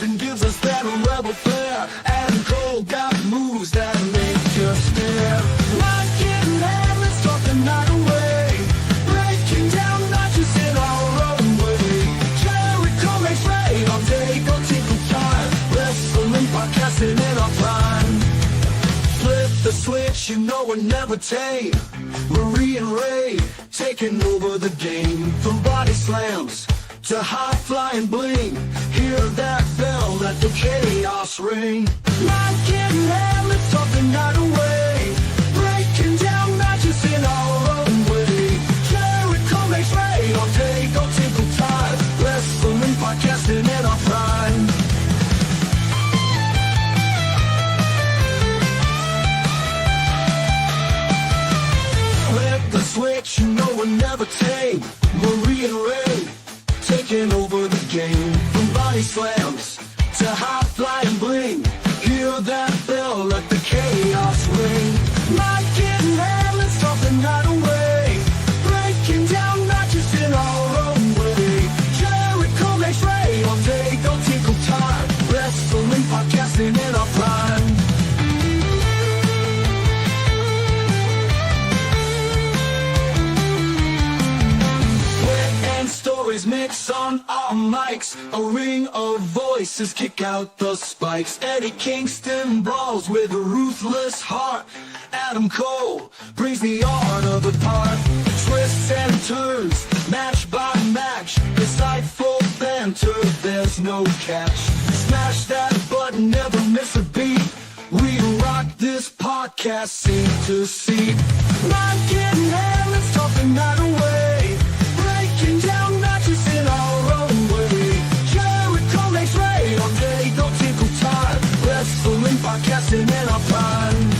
and gives us that rebel flair. Adam Cole got moves that make you stare. Not getting mad, let's talk the night away. Breaking down notches in our own way. Jericho makes rain all day, go tinkle time. Wrestling podcasting in our prime. Flip the switch, you know we're never tame. Marie and Ray taking over the game. From body slams to high flying bling, hear that bell, let the chaos ring. Not getting mad, let's talk the night away. Breaking down matches in our own way. Jericho makes rain all day, go tinkle time. Wrestling podcasting in our prime. Flip the switch, you know we're never tame. Marie and Ray taking over the game. From body slams to high flying bling, hear that bell, let the chaos ring. Not getting mad, let's talk the night away. Breaking down matches in our own way. Jericho makes rain all day, go tinkle time. Wrestling podcasting in our prime. Stories mix on our mics, a ring of voices kick out the spikes. Eddie Kingston brawls with a ruthless heart. Adam Cole brings the art of the part. Twists and turns, match by match, insightful banter, there's no catch. Smash that button, never miss a beat. We rock this podcast, seat to seat. Not getting mad, let's talk the night away. Breaking down matches in our own way. Jericho makes rain all day, don't tinkle time. Wrestling podcasting in our prime.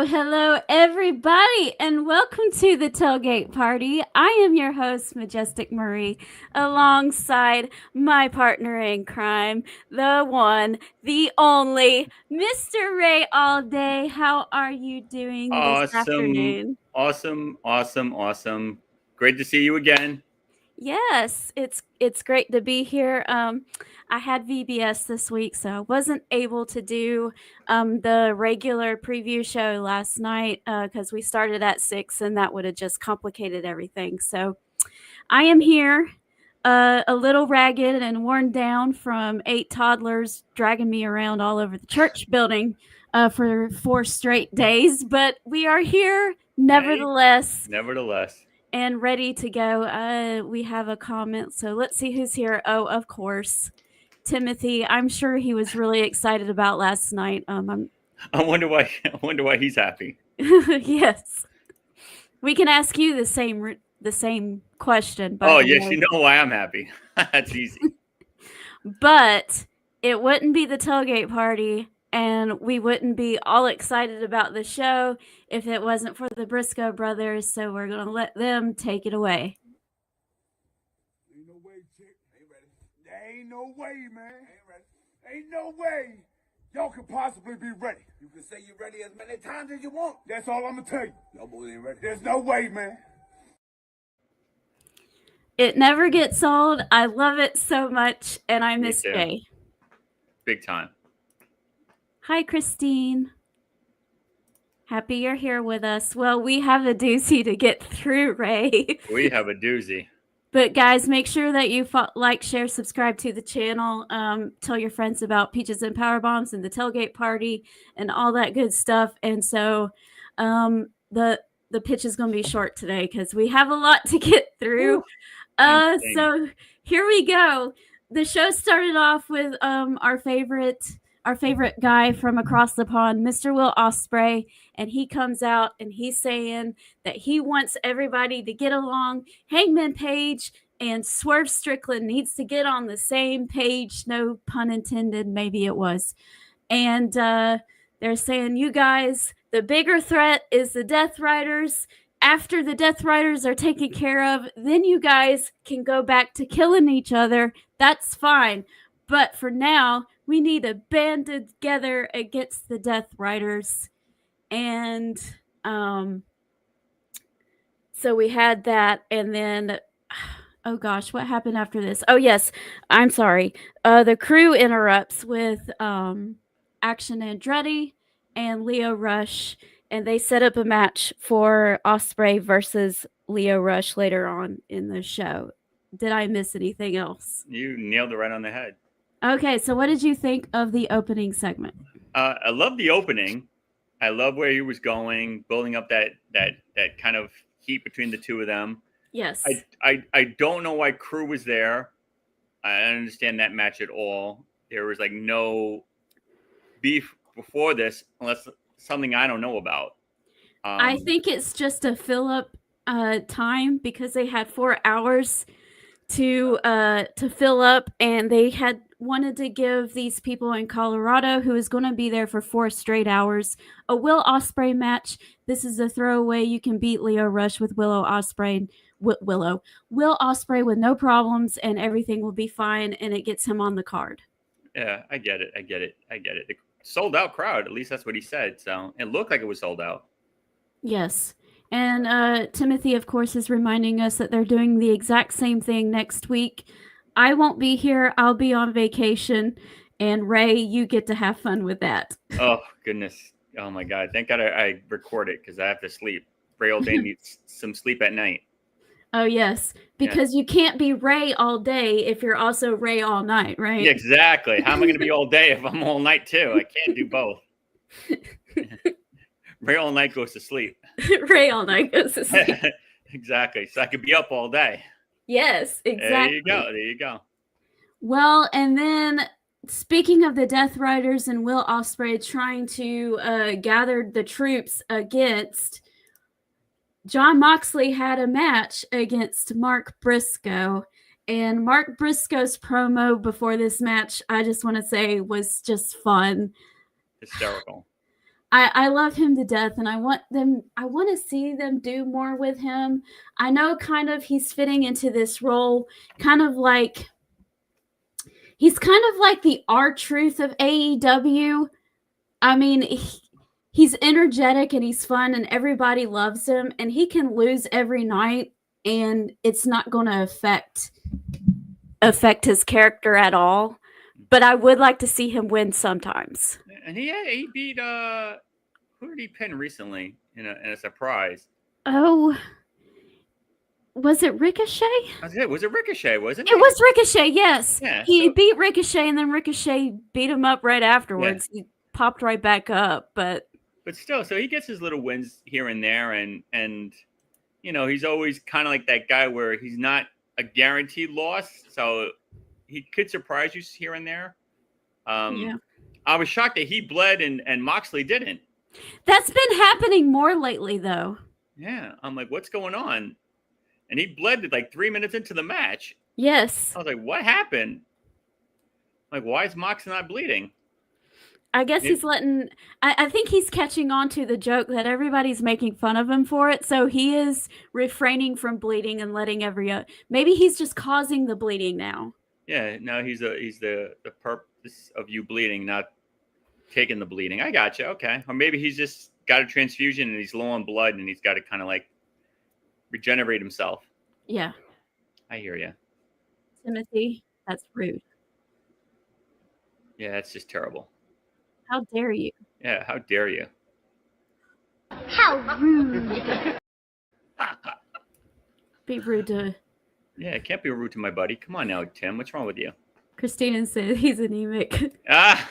Hello, everybody, and welcome to the Tailgate Party. I am your host, Majestic Marie, alongside my partner in crime, the one, the only, Mr. Ray All Day. How are you doing this afternoon? Awesome. Great to see you again. Yes, it's great to be here. I had VBS this week, so I wasn't able to do the regular preview show last night because we started at 6 and that would have just complicated everything. So I am here a little ragged and worn down from 8 toddlers dragging me around all over the church building for 4 straight days. But we are here nevertheless. And ready to go. We have a comment, so let's see who's here. Oh, of course, Timothy. I'm sure he was really excited about last night. I wonder why. He's happy. Yes, we can ask you the same question. Yes, you know why I'm happy. That's easy. But it wouldn't be the Tailgate Party, and we wouldn't be all excited about the show if it wasn't for the Briscoe brothers, so we're going to let them take it away. Ain't no way, chick. Ain't ready. There ain't no way, man. Ain't ready. Ain't no way y'all could possibly be ready. You can say you're ready as many times as you want. That's all I'm going to tell you. Y'all boys ain't ready. There's no way, man. It never gets old. I love it so much, and I miss Jay. Big time. Hi, Christine. Happy you're here with us. Well, we have a doozy to get through, Ray. We have a doozy. But guys, make sure that you like, share, subscribe to the channel. Tell your friends about Peaches and Power Bombs and the Tailgate Party and all that good stuff. And so the pitch is going to be short today because we have a lot to get through. So here we go. The show started off with our favorite guy from across the pond, Mr. Will Ospreay, and he comes out and he's saying that he wants everybody to get along. Hangman Page and Swerve Strickland needs to get on the same page. No pun intended, maybe it was. And they're saying, you guys, the bigger threat is the Death Riders. After the Death Riders are taken care of, then you guys can go back to killing each other. That's fine. But for now, we need to band together against the Death Riders. And so we had that, and then oh gosh, what happened after this? Oh yes, I'm sorry. The crew interrupts with Action Andretti and Leo Rush, and they set up a match for Ospreay versus Leo Rush later on in the show. Did I miss anything else? You nailed it right on the head. Okay, so what did you think of the opening segment? I love the opening. I love where he was going, building up that kind of heat between the two of them. Yes. I don't know why Crew was there. I don't understand that match at all. There was like no beef before this, unless something I don't know about. I think it's just a fill up time because they had 4 hours to fill up, and they had wanted to give these people in Colorado who is going to be there for 4 straight hours a Will Ospreay match. This is a throwaway. You can beat Leo Rush with Will Ospreay with no problems, and everything will be fine, and it gets him on the card. Yeah, I get it. The sold out crowd, at least that's what he said. So it looked like it was sold out. Yes. And Timothy, of course, is reminding us that they're doing the exact same thing next week. I won't be here. I'll be on vacation. And Ray, you get to have fun with that. Oh, goodness. Oh, my God. Thank God I record it because I have to sleep. Ray all day needs some sleep at night. Oh, yes. Because you can't be Ray all day if you're also Ray all night, right? Yeah, exactly. How am I going to be all day if I'm all night, too? I can't do both. Ray all night goes to sleep. Ray all night goes to sleep. Exactly. So I could be up all day. Yes, exactly. There you go. Well, and then speaking of the Death Riders and Will Ospreay trying to gather the troops against, Jon Moxley had a match against Mark Briscoe. And Mark Briscoe's promo before this match, I just want to say, was just fun. Hysterical. I love him to death, and I want to see them do more with him. I know kind of he's fitting into this role, kind of like he's kind of like the R-Truth of AEW. I mean, he's energetic and he's fun and everybody loves him, and he can lose every night and it's not going to affect his character at all. But I would like to see him win sometimes. And he beat who did he pin recently in a surprise? Oh, was it Ricochet? Was it Ricochet? Wasn't it? It was Ricochet. Yes. Yeah, he beat Ricochet, and then Ricochet beat him up right afterwards. Yeah. He popped right back up, but still, so he gets his little wins here and there, and you know he's always kind of like that guy where he's not a guaranteed loss, so he could surprise you here and there. Yeah. I was shocked that he bled and Moxley didn't. That's been happening more lately, though. Yeah, I'm like, what's going on? And he bled like 3 minutes into the match. Yes. I was like, what happened? Like, why is Mox not bleeding? I guess he's letting... I think he's catching on to the joke that everybody's making fun of him for it, so he is refraining from bleeding and letting maybe he's just causing the bleeding now. Yeah, no, he's the purpose of you bleeding, not taking the bleeding. I got you. Okay. Or maybe he's just got a transfusion and he's low on blood and he's got to kind of like regenerate himself. Yeah. I hear you. Timothy, that's rude. Yeah, that's just terrible. How dare you? Yeah, how dare you? How rude. Be rude to... Yeah, it can't be rude to my buddy. Come on now, Tim. What's wrong with you? Christina said he's anemic. Ah!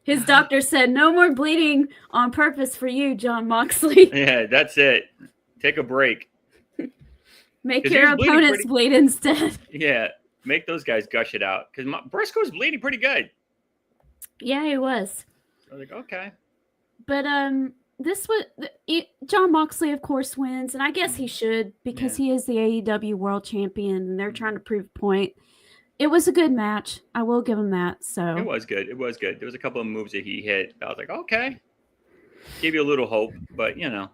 His doctor said, no more bleeding on purpose for you, Jon Moxley. Yeah, that's it. Take a break. Make your opponents bleed instead. Yeah, make those guys gush it out. Because Briscoe's bleeding pretty good. Yeah, he was. I was like, okay. But this was... Jon Moxley, of course, wins. And I guess he should because he is the AEW World Champion. And they're trying to prove a point. It was a good match. I will give him that. So it was good. There was a couple of moves that he hit. I was like, okay. Gave you a little hope, but you know,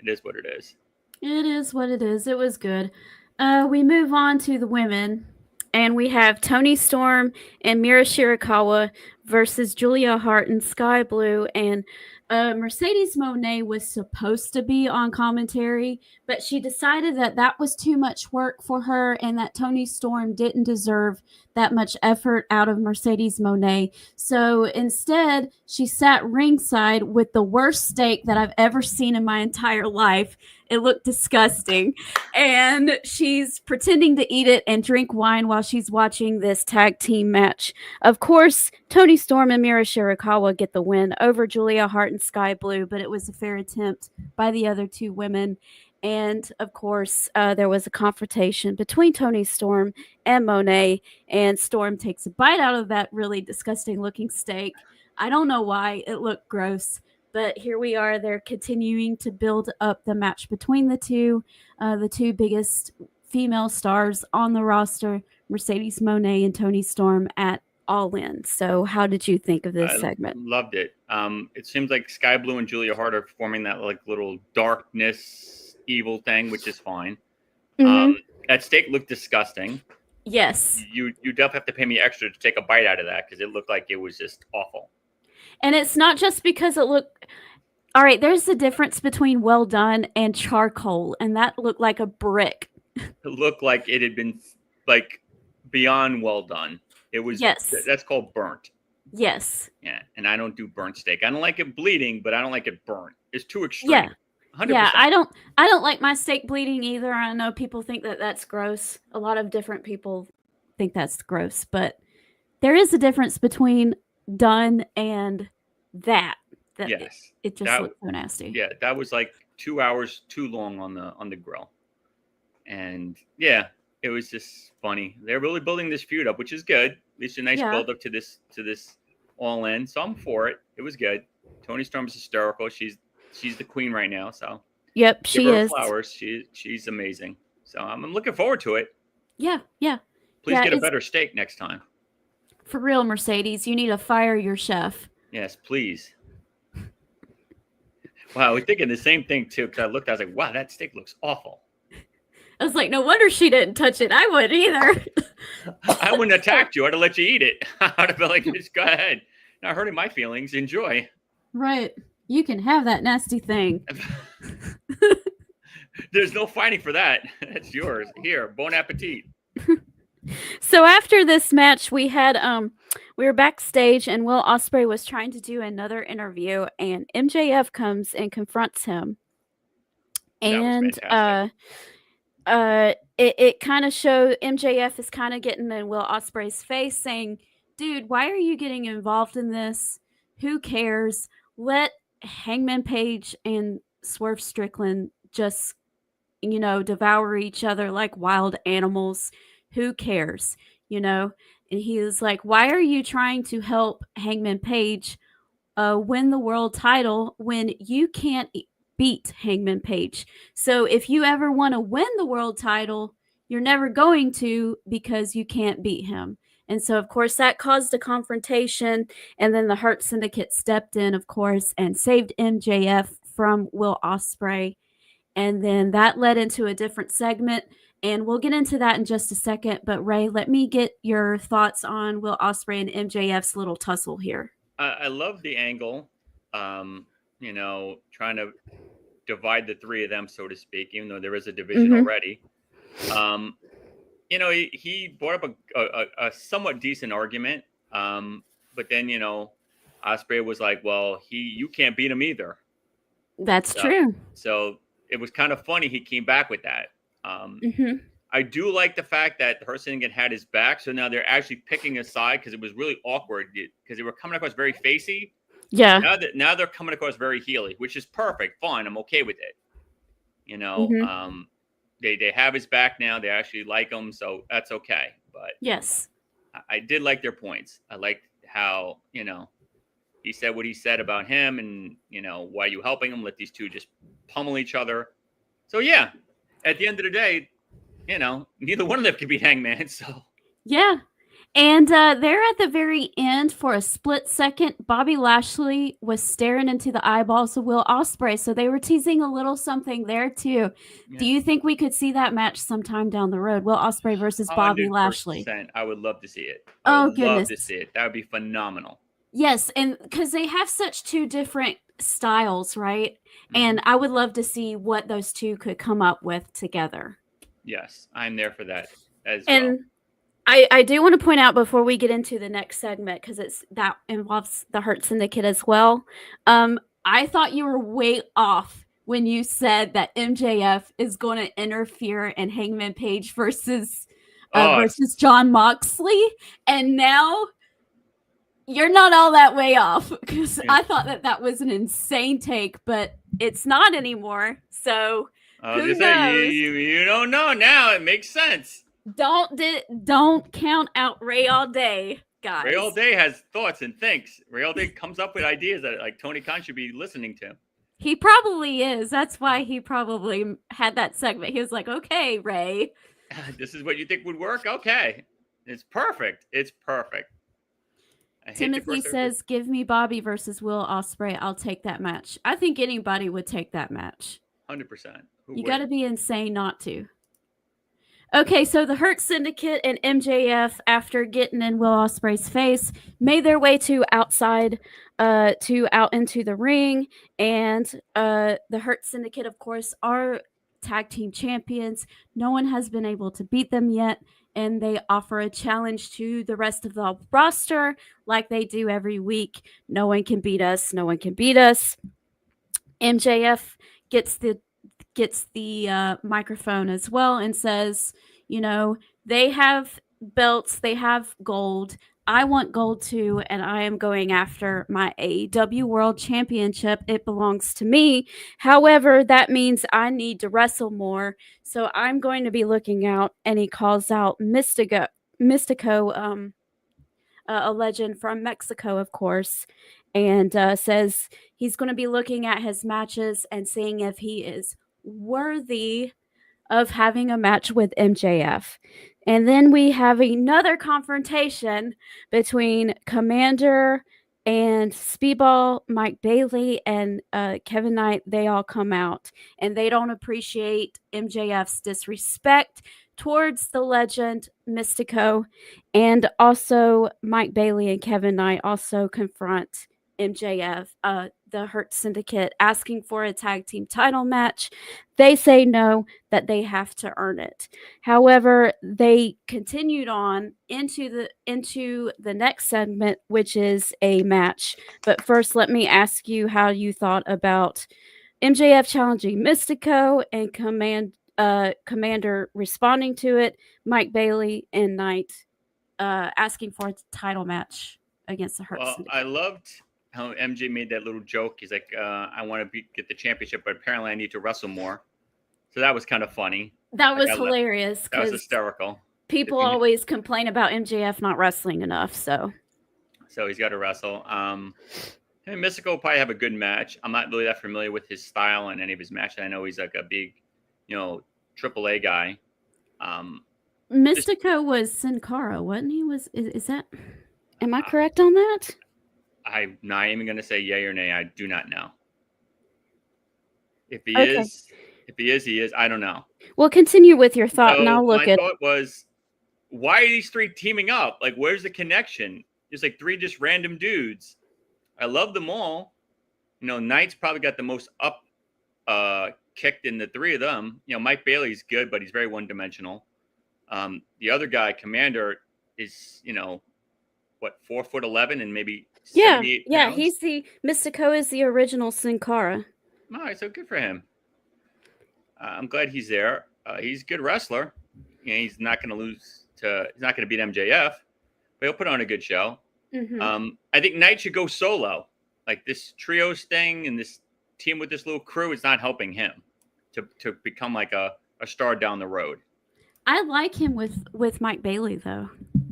it is what it is. It is what it is. It was good. We move on to the women. And we have Toni Storm and Mira Shirakawa versus Julia Hart and Sky Blue. And Mercedes Moné was supposed to be on commentary, but she decided that that was too much work for her and that Toni Storm didn't deserve that much effort out of Mercedes Moné. So instead, she sat ringside with the worst steak that I've ever seen in my entire life. It looked disgusting. And she's pretending to eat it and drink wine while she's watching this tag team match. Of course, Toni Storm and Mira Shirakawa get the win over Julia Hart and Sky Blue, but it was a fair attempt by the other two women. And of course, there was a confrontation between Toni Storm and Monet, and Storm takes a bite out of that really disgusting looking steak. I don't know why. It looked gross. But here we are. They're continuing to build up the match between the two biggest female stars on the roster, Mercedes Moné and Toni Storm at All In. So how did you think of this segment? Loved it. It seems like Sky Blue and Julia Hart are forming that like little darkness evil thing, which is fine. Mm-hmm. That steak looked disgusting. Yes. You definitely have to pay me extra to take a bite out of that because it looked like it was just awful. And it's not just because it looked... All right, there's the difference between well done and charcoal, and that looked like a brick. It looked like it had been like beyond well done. It was... Yes. That's called burnt. Yes. Yeah, and I don't do burnt steak. I don't like it bleeding, but I don't like it burnt. It's too extreme. Yeah. 100%. Yeah, I don't like my steak bleeding either. I know people think that that's gross. A lot of different people think that's gross, but there is a difference between done and that yes, it just looks so nasty. Yeah, that was like 2 hours too long on the grill. And yeah, it was just funny. They're really building this feud up, which is good. At least a nice build up to this All In. So I'm for it. It was good. Toni Storm's hysterical. She's the queen right now. So yep, she give her is. Flowers. She's amazing. So I'm looking forward to it. Yeah. Please get a better steak next time. For real, Mercedes, you need to fire your chef. Yes, please. Wow, we're thinking the same thing too. Because I was like, wow, that steak looks awful. I was like, no wonder she didn't touch it. I wouldn't either. I wouldn't have attacked you. I'd have let you eat it. I'd have been like, just go ahead. Not hurting my feelings. Enjoy. Right. You can have that nasty thing. There's no fighting for that. That's yours. Here, bon appetit. So after this match, we were backstage, and Will Ospreay was trying to do another interview, and MJF comes and confronts him. And it kind of showed MJF is kind of getting in Will Ospreay's face, saying, "Dude, why are you getting involved in this? Who cares? Let Hangman Page and Swerve Strickland just, devour each other like wild animals. Who cares?" And he was like, "Why are you trying to help Hangman Page win the world title when you can't beat Hangman Page? So if you ever want to win the world title, you're never going to because you can't beat him." And so, of course, that caused a confrontation. And then the Hurt Syndicate stepped in, of course, and saved MJF from Will Ospreay. And then that led into a different segment. And we'll get into that in just a second. But Ray, let me get your thoughts on Will Ospreay and MJF's little tussle here. I love the angle, trying to divide the three of them, so to speak, even though there is a division already. He brought up a somewhat decent argument. But then, Ospreay was like, well, you can't beat him either. That's true. So it was kind of funny. He came back with that. I do like the fact that Hurt Syndicate had his back. So now they're actually picking a side because it was really awkward because they were coming across very facey. Yeah. Now they're coming across very heely, which is perfect. Fine. I'm okay with it. They have his back now. They actually like him. So that's okay. But yes, I did like their points. I liked how, he said what he said about him and, why are you helping him? Let these two just pummel each other. So yeah, at the end of the day, neither one of them could beat Hangman. So yeah. And there at the very end, for a split second, Bobby Lashley was staring into the eyeballs of Will Ospreay. So they were teasing a little something there too. Yeah. Do you think we could see that match sometime down the road? Will Ospreay versus Bobby Lashley. 100%. I would love to see it. Oh, I would love to goodness. see it. That would be phenomenal. Yes, and because they have such two different styles, right? Mhm. And I would love to see what those two could come up with together. Yes, I'm there for that as well. And I do want to point out before we get into the next segment, because that involves the Hurt Syndicate as well. I thought you were way off when you said that MJF is going to interfere in Hangman Page versus John Moxley, and now you're not all that way off, because Yeah. I thought that was an insane take, but it's not anymore. So who knows? You don't know now. It makes sense. Don't count out Ray all day, guys. Ray all day has thoughts and thinks. Ray all day comes up with ideas that like Tony Khan should be listening to. He probably is. That's why he probably had that segment. He was like, "Okay, Ray, This is what you think would work. Okay, it's perfect. It's perfect." Timothy says, "Give me Bobby versus Will Ospreay. I'll take that match." I think anybody would take that match. 100%. You got to be insane not to. Okay, so the Hurt Syndicate and MJF, after getting in Will Ospreay's face, made their way to outside, out into the ring, and the Hurt Syndicate, of course, are tag team champions. No one has been able to beat them yet, and they offer a challenge to the rest of the roster, like they do every week. No one can beat us. No one can beat us. MJF gets the microphone as well and says, they have belts, they have gold. I want gold too, and I am going after my AEW World Championship. It belongs to me. However, that means I need to wrestle more. So I'm going to be looking out, and he calls out Mystico, a legend from Mexico, of course, and says he's going to be looking at his matches and seeing if he is worthy of having a match with MJF. And then we have another confrontation between Commander and Speedball, Mike Bailey, and Kevin Knight. They all come out, and they don't appreciate MJF's disrespect towards the legend Mystico. And also Mike Bailey and Kevin Knight also confront MJF, the Hurt Syndicate, asking for a tag team title match. They say no, that they have to earn it. However, they continued on into the next segment, which is a match. But first, let me ask you how you thought about MJF challenging Mystico and Commander responding to it, Mike Bailey and Knight asking for a title match against the Hurt Syndicate. I loved how MJ made that little joke. He's like, I want to get the championship, but apparently I need to wrestle more. So that was kind of funny. That was hilarious. That was hysterical. People always complain about MJF not wrestling enough. So he's got to wrestle. Him and Mystico will probably have a good match. I'm not really that familiar with his style and any of his matches. I know he's like a big, AAA guy. Mystico was Sin Cara, wasn't he? Is that? Am I correct on that? I'm not even going to say yay or nay. I do not know. If he is, he is. I don't know. Well, continue with your thought, and I'll look at it. My thought was, why are these three teaming up? Like, where's the connection? There's like three just random dudes. I love them all. Knight's probably got the most kicked in the three of them. Mike Bailey's good, but he's very one-dimensional. The other guy, Commander, is 4'11" and maybe 78 pounds? He's Mystico is the original Sin Cara. All right, so good for him. I'm glad he's there. He's a good wrestler. He's not going to beat MJF, but he'll put on a good show. Mm-hmm. I think Knight should go solo. Like this trios thing and this team with this little crew is not helping him to become like a star down the road. I like him with Mike Bailey though.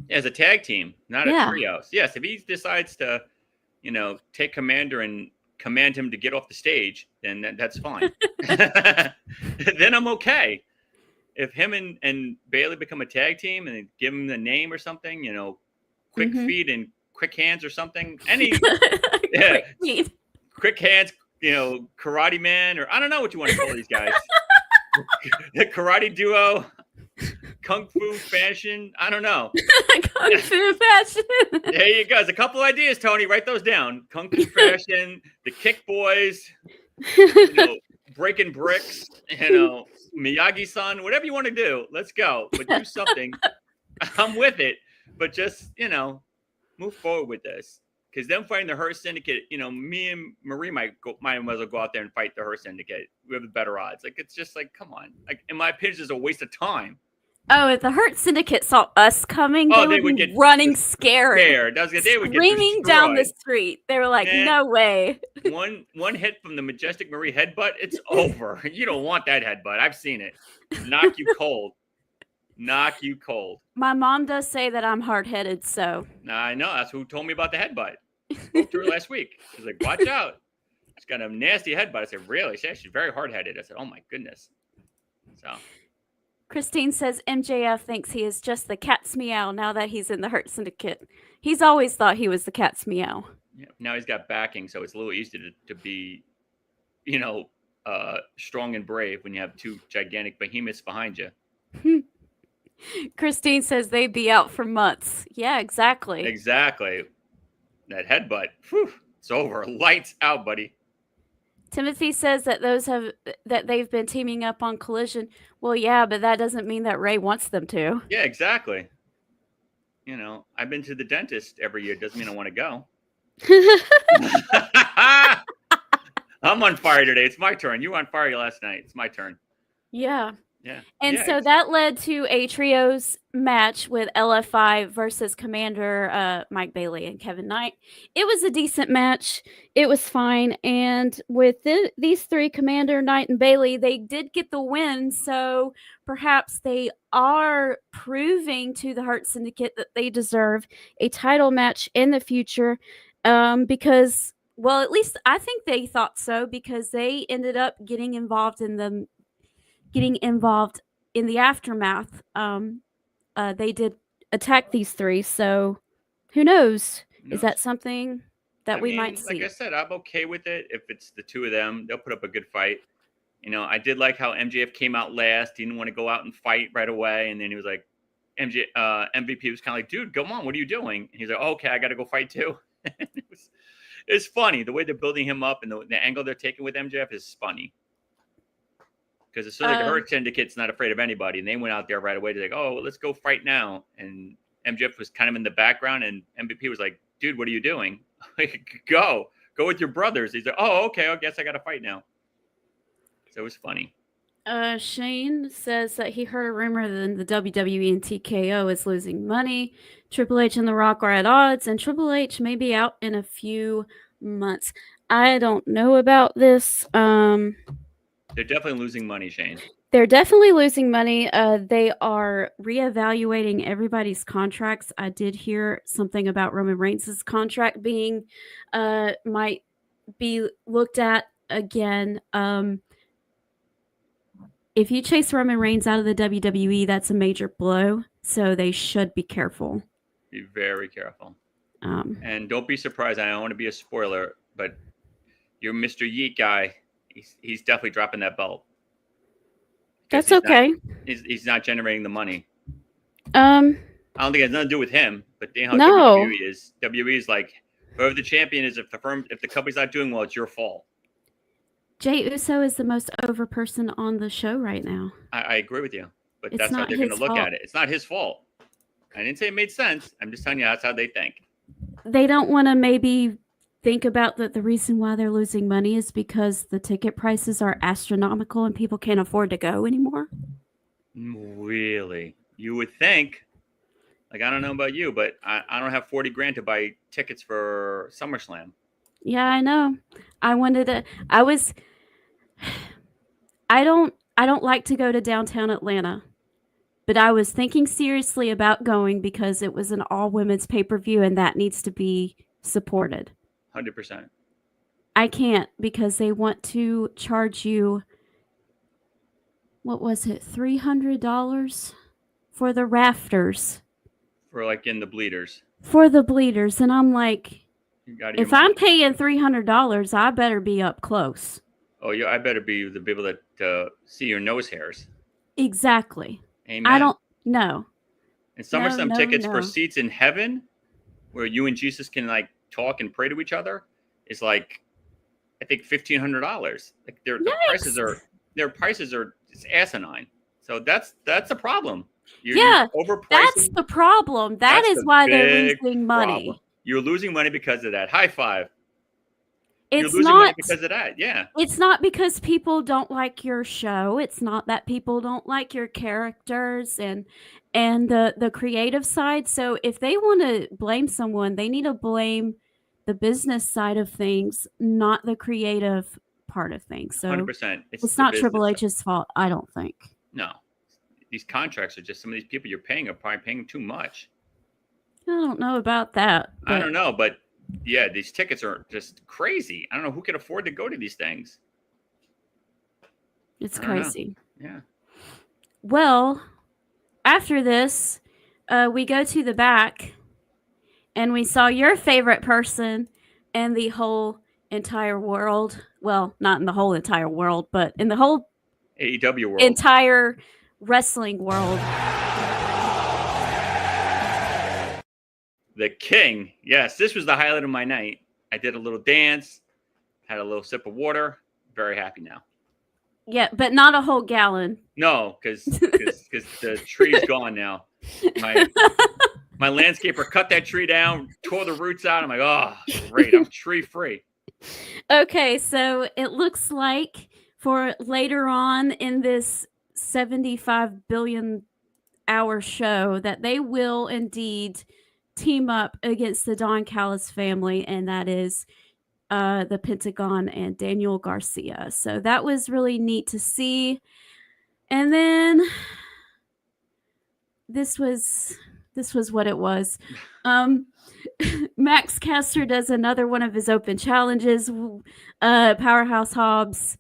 As a tag team, not a trios. Yes, if he decides to, take Commander and command him to get off the stage, then that's fine. Then I'm okay. If him and Bailey become a tag team and give him the name or something, quick Mhm. feet and quick hands or something. Any yeah, Quick feet. quick hands, karate man, or I don't know what you want to call these guys. The karate duo, kung fu fashion. I don't know. Kung fu fashion. There you go. There's a couple ideas, Tony. Write those down. Kung fu fashion, the kick boys, breaking bricks, Miyagi-san, whatever you want to do. Let's go. But do something. I'm with it. But just, move forward with this. Because them fighting the Hurt Syndicate, me and Marie might as well go out there and fight the Hurt Syndicate. We have the better odds. Like, it's just like, come on. Like, in my opinion, it's a waste of time. Oh, if the Hurt Syndicate saw us coming, they would be running scared. They would get screaming down the destroyed. street. They were like, Man. no way. One hit from the Majestic Marie headbutt, it's over. You don't want that headbutt. I've seen it. Knock you cold. Knock you cold. My mom does say that I'm hard-headed, so. I know. That's who told me about the headbutt. Spoke to her last week. She's like, watch out. She's got a nasty headbutt. I said, really? She's very hard-headed. I said, oh, my goodness. So. Christine says MJF thinks he is just the cat's meow now that he's in the Hurt Syndicate. He's always thought he was the cat's meow. Yeah, now he's got backing, so it's a little easier to be, strong and brave when you have two gigantic behemoths behind you. Christine says they'd be out for months. Yeah, exactly. Exactly. That headbutt, whew, it's over. Lights out, buddy. Timothy says that they've been teaming up on Collision. Well, yeah, but that doesn't mean that Ray wants them to. Yeah, exactly. I've been to the dentist every year. Doesn't mean I want to go. I'm on fire today. It's my turn. You were on fire last night. It's my turn. Yeah. Yeah. And so that led to a trios match with LFI versus Commander Mike Bailey and Kevin Knight. It was a decent match. It was fine. And with these three, Commander, Knight, and Bailey, they did get the win. So perhaps they are proving to the Hurt Syndicate that they deserve a title match in the future. Because, well, at least I think they thought so, because they ended up getting involved in the aftermath. They did attack these three, so who knows? Is that something that we might see? Like I said, I'm okay with it. If it's the two of them, they'll put up a good fight. I did like how MJF came out last. He didn't want to go out and fight right away, and then he was like, MVP was kind of like, dude, come on, what are you doing? And he's like, oh, okay, I got to go fight too. It's funny the way they're building him up, and the angle they're taking with MJF is funny. Because it's sort of like the Hurt Syndicate's not afraid of anybody. And they went out there right away. They're like, oh, let's go fight now. And MJF was kind of in the background. And MVP was like, dude, what are you doing? Go with your brothers. He's like, oh, okay. I guess I got to fight now. So it was funny. Shane says that he heard a rumor that the WWE and TKO is losing money. Triple H and The Rock are at odds. And Triple H may be out in a few months. I don't know about this. They're definitely losing money, Shane. They're definitely losing money. They are reevaluating everybody's contracts. I did hear something about Roman Reigns' contract being might be looked at again. If you chase Roman Reigns out of the WWE, that's a major blow. So they should be careful. Be very careful. And don't be surprised. I don't want to be a spoiler, but your Mr. Yeet guy, he's definitely dropping that belt. That's okay. He's not generating the money. I don't think it has nothing to do with him, but how no. WWE is. WWE is like, whoever the champion is, if the company's not doing well, it's your fault. Jey Uso is the most over person on the show right now. I agree with you, but It's that's how not they're going to his look fault. at it. It's not his fault. I didn't say it made sense. I'm just telling you that's how they think. They don't want to maybe think about that the reason why they're losing money is because the ticket prices are astronomical and people can't afford to go anymore. Really? You would think. Like, I don't know about you, but I don't have 40 grand to buy tickets for SummerSlam. Yeah, I know. I don't like to go to downtown Atlanta, but I was thinking seriously about going because it was an all women's pay-per-view and that needs to be supported. 100%. I can't because they want to charge you, what was it, $300 for the rafters. For like in the bleeders. for the bleeders, and I'm like, You gotta if give 'em I'm something. paying $300, I better be up close. Oh, yeah, I better be the people that see your nose hairs. Exactly. Amen. I don't know. And some are some No, tickets for no. seats in heaven, where you and Jesus can like talk and pray to each other. Is like, I think $1,500. Like the prices Yikes. are it's asinine. So that's a problem. Yeah, You're that's overpricing. the problem. That That's is the why they're big losing problem. money. You're losing money because of that. High five. You're It's losing money not because of that. Yeah. it's not because people don't like your show. It's not that people don't like your characters and the creative side. So if they want to blame someone, they need to blame the business side of things, not the creative part of things. So 100%. it's the not business Triple side. H's fault, I don't think. No. These contracts are just some of these people you're paying are probably paying too much. I don't know about that. I But don't know, but yeah, these tickets are just crazy. I don't know who can afford to go to these things. it's I don't know. crazy. Yeah. Well, after this, we go to the back and we saw your favorite person in the whole entire world. Well, not in the whole entire world, but in the whole AEW world. entire wrestling world. The King. Yes, this was the highlight of my night. I did a little dance, had a little sip of water. Very happy now. Yeah, but not a whole gallon. No, because the tree's gone now. My landscaper cut that tree down, tore the roots out. I'm like, oh, great. I'm tree free. Okay, so it looks like for later on in this 75 billion hour show that they will indeed team up against the Don Callis family, and that is the Pentagon and Daniel Garcia. So that was really neat to see. And then this was what it was. Max Caster does another one of his open challenges. Powerhouse Hobbs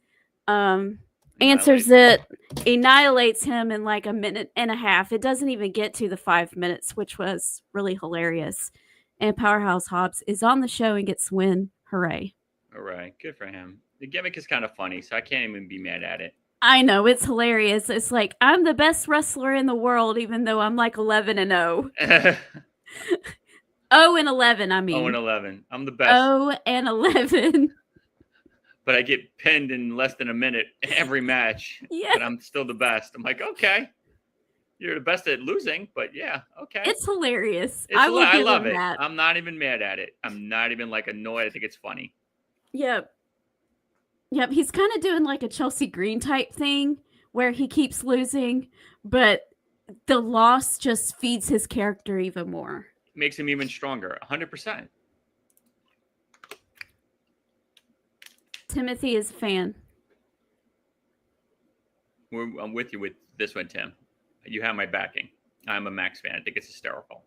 answers it, annihilates him in like a minute and a half. It doesn't even get to the 5 minutes, which was really hilarious. And Powerhouse Hobbs is on the show and gets win. Hooray. All right. Good for him. The gimmick is kind of funny, so I can't even be mad at it. I know, it's hilarious. It's like, I'm the best wrestler in the world, even though I'm like 11-0. 0-11, I mean. 0-11. I'm the best. 0-11. But I get pinned in less than a minute every match. Yeah. But I'm still the best. I'm like, okay. You're the best at losing, but yeah, okay. It's hilarious. I I love it. That. I'm not even mad at it. I'm not even like annoyed. I think it's funny. Yep. Yep. He's kind of doing like a Chelsea Green type thing where he keeps losing, but the loss just feeds his character even more. Makes him even stronger. 100%. Timothy is a fan. I'm with you with this one, Tim. You have my backing. I'm a Max fan. I think it's hysterical.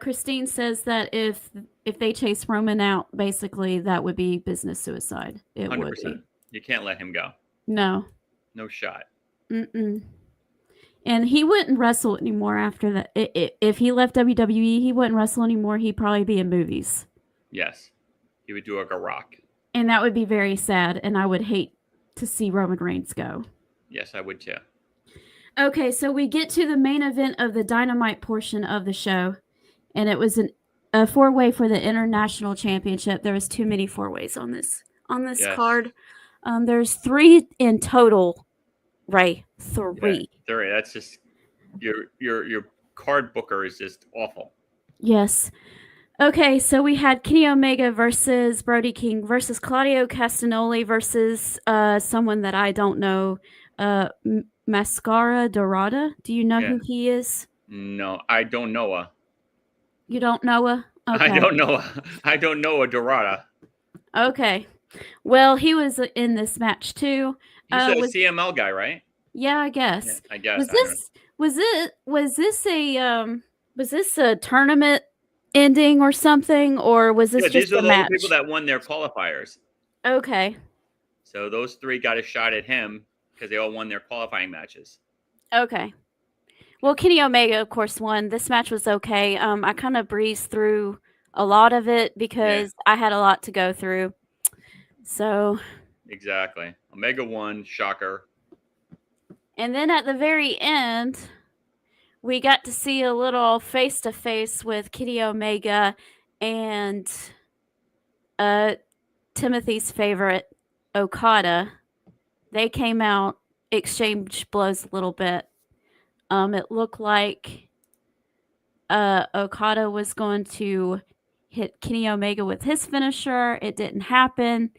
Christine says that if they chase Roman out, basically that would be business suicide. It 100%. would be. You can't let him go. No. No shot. Mm-mm. And he wouldn't wrestle anymore after that. If he left WWE, he wouldn't wrestle anymore. He'd probably be in movies. Yes. He would do like a Rock. And that would be very sad. And I would hate to see Roman Reigns go. Yes, I would too. Okay, so we get to the main event of the Dynamite portion of the show. And it was a four-way for the International Championship. There was too many four-ways on this Yes. card. There's 3 in total, Ray. 3. Yeah, 3. That's just your card booker is just awful. Yes. Okay, so we had Kenny Omega versus Brody King versus Claudio Castagnoli versus someone that I don't know, Mascara Dorada. Do you know who he is? No, I don't know. You don't know her? Okay. I don't know. I don't know a Dorada. Okay. Well, he was in this match too. He's a CML guy, right? Yeah, I guess. Yeah, I guess. Was this a tournament ending or something, or was this just these are a the match? people that won their qualifiers. Okay. So those 3 got a shot at him because they all won their qualifying matches. Okay. Well, Kenny Omega, of course, won. This match was okay. I kind of breezed through a lot of it because I had a lot to go through. So, Exactly. Omega won. Shocker. and then at the very end, we got to see a little face-to-face with Kenny Omega and Timothy's favorite, Okada. They came out, exchanged blows a little bit. It looked like Okada was going to hit Kenny Omega with his finisher. It didn't happen.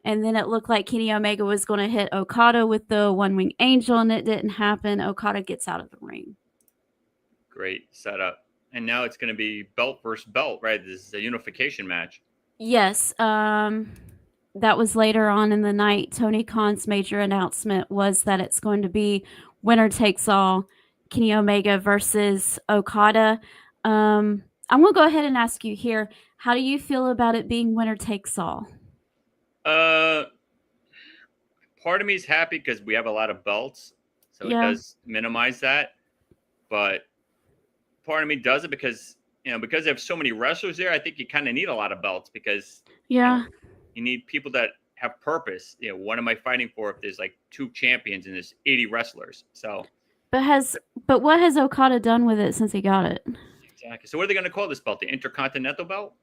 And then it looked like Kenny Omega was going to hit Okada with the one-wing angel, and it didn't happen. Okada gets out of the ring. Great setup. And now it's going to be belt versus belt, right? This is a unification match. Yes. That was later on in the night. Tony Khan's major announcement was that it's going to be winner takes all, Kenny Omega versus Okada. I'm going to go ahead and ask you here, how do you feel about it being winner takes all? Part of me is happy because we have a lot of belts, so it does minimize that. But part of me does it because because they have so many wrestlers there. I think you kind of need a lot of belts because you need people that have purpose. What am I fighting for if there's like 2 champions and there's 80 wrestlers? So, but what has Okada done with it since he got it? Exactly. So what are they going to call this belt? The Intercontinental belt?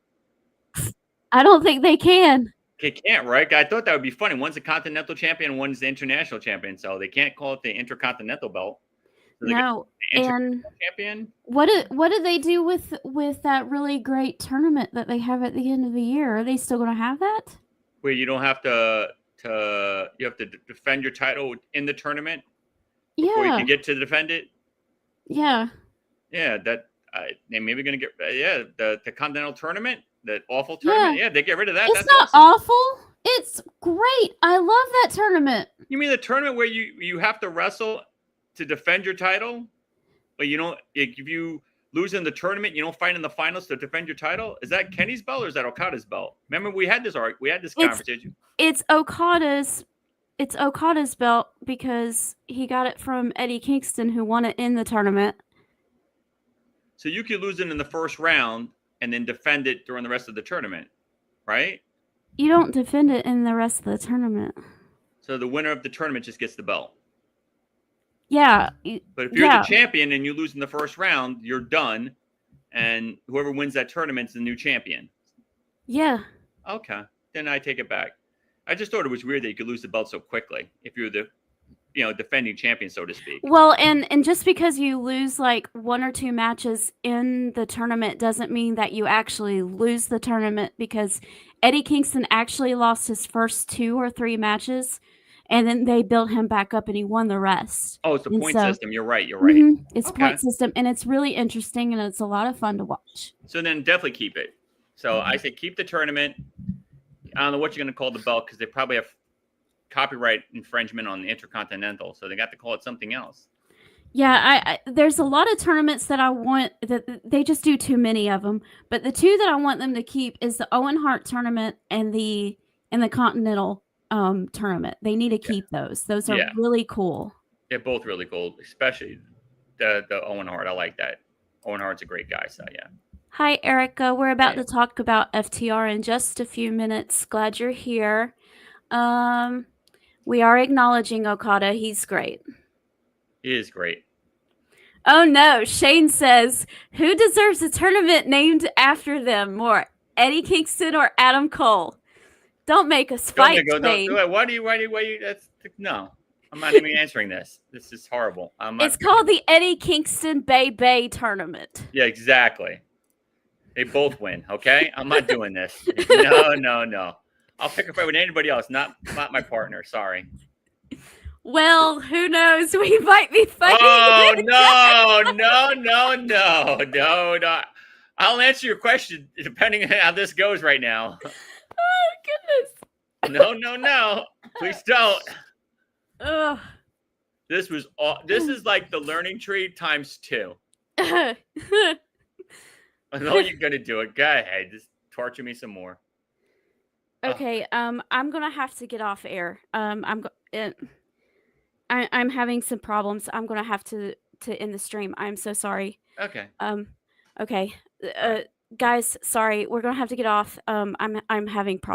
I don't think they can. They can't, right? I thought that would be funny. One's a continental champion, one's the international champion. So they can't call it the Intercontinental belt. So No, and champion. What do they do with that really great tournament that they have at the end of the year? Are they still going to have that? Where you don't have to you have to defend your title in the tournament before you can get to defend it. Yeah. Yeah, that they're maybe going to get the Continental Tournament, that awful tournament. Yeah, they get rid of that. It's not awful. It's great. I love that tournament. You mean the tournament where you have to wrestle to defend your title, but you don't? If you lose in the tournament, you don't fight in the finals to defend your title. Is that Kenny's belt or is that Okada's belt? Remember, we had this conversation. It's Okada's belt because he got it from Eddie Kingston, who won it in the tournament. So you could lose it in the first round and then defend it during the rest of the tournament, right? You don't defend it in the rest of the tournament. So the winner of the tournament just gets the belt. Yeah. But if you're the champion and you lose in the first round, you're done. And whoever wins that tournament is the new champion. Yeah. Okay. Then I take it back. I just thought it was weird that you could lose the belt so quickly if you're the defending champion, so to speak. Well, and just because you lose like 1 or 2 matches in the tournament doesn't mean that you actually lose the tournament, because Eddie Kingston actually lost his first 2 or 3 matches, and then they built him back up and he won the rest. Oh, it's a point system. You're right. It's a point system, and it's really interesting, and it's a lot of fun to watch. So then definitely keep it. So I say keep the tournament. I don't know what you're going to call the belt because they probably have copyright infringement on the Intercontinental, so they got to call it something else. Yeah, there's a lot of tournaments that I want that they just do too many of them, but the 2 that I want them to keep is the Owen Hart tournament and the Continental tournament. They need to keep those. Those are really cool. They're both really cool, especially the Owen Hart. I like that. Owen Hart's a great guy, so yeah. Hi, Erica. We're about to talk about FTR in just a few minutes. Glad you're here. We are acknowledging Okada. He's great. He is great. Oh no, Shane says, who deserves a tournament named after them more, Eddie Kingston or Adam Cole? Don't make us fight, Shane. Why do you? No, I'm not even answering this. This is horrible. It's called the Eddie Kingston Bay tournament. Yeah, exactly. They both win, okay? I'm not doing this. No. I'll pick a fight with anybody else, not my partner. Sorry. Well, who knows? We might be fighting. Oh, no. I'll answer your question depending on how this goes right now. Oh, goodness. No. Please don't. Ugh. This is like the learning tree times 2. I know you're going to do it. Go ahead. Just torture me some more. Okay, I'm gonna have to get off air. I'm having some problems. I'm gonna have to to end the stream. I'm so sorry. Okay. Okay. right. Guys, sorry. We're gonna have to get off. I'm having problems.